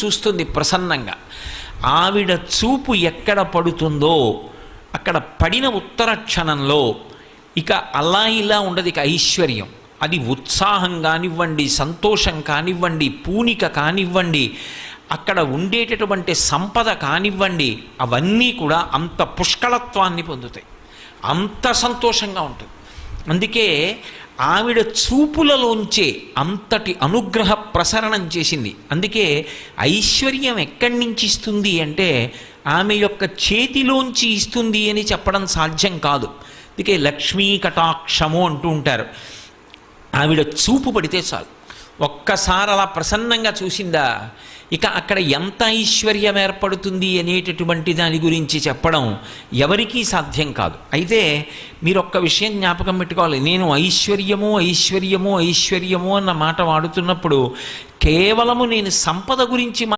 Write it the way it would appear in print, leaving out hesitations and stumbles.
చూస్తుంది ప్రసన్నంగా. ఆవిడ చూపు ఎక్కడ పడుతుందో అక్కడ పడిన ఉత్తర క్షణంలో ఇక అలా ఇలా ఉండదు. ఇక ఐశ్వర్యం, అది ఉత్సాహం కానివ్వండి, సంతోషం కానివ్వండి, పూనిక కానివ్వండి, అక్కడ ఉండేటటువంటి సంపద కానివ్వండి, అవన్నీ కూడా అంత పుష్కళత్వాన్ని పొందుతాయి, అంత సంతోషంగా ఉంటుంది. అందుకే ఆవిడ చూపులలోంచే అంతటి అనుగ్రహ ప్రసరణం చేసింది. అందుకే ఐశ్వర్యం ఎక్కడి నుంచి ఇస్తుంది అంటే ఆమె యొక్క చేతిలోంచి ఇస్తుంది అని చెప్పడం సాధ్యం కాదు. అందుకే లక్ష్మీ కటాక్షము అంటూ ఉంటారు. ఆవిడ చూపు పడితే చాలు, ఒక్కసారి అలా ప్రసన్నంగా చూసిందా ఇక అక్కడ ఎంత ఐశ్వర్యం ఏర్పడుతుంది అనేటటువంటి దాని గురించి చెప్పడం ఎవరికీ సాధ్యం కాదు. అయితే మీరు ఒక్క విషయం జ్ఞాపకం పెట్టుకోవాలి. నేను ఐశ్వర్యము ఐశ్వర్యము ఐశ్వర్యము అన్న మాట వాడుతున్నప్పుడు కేవలము నేను సంపద గురించి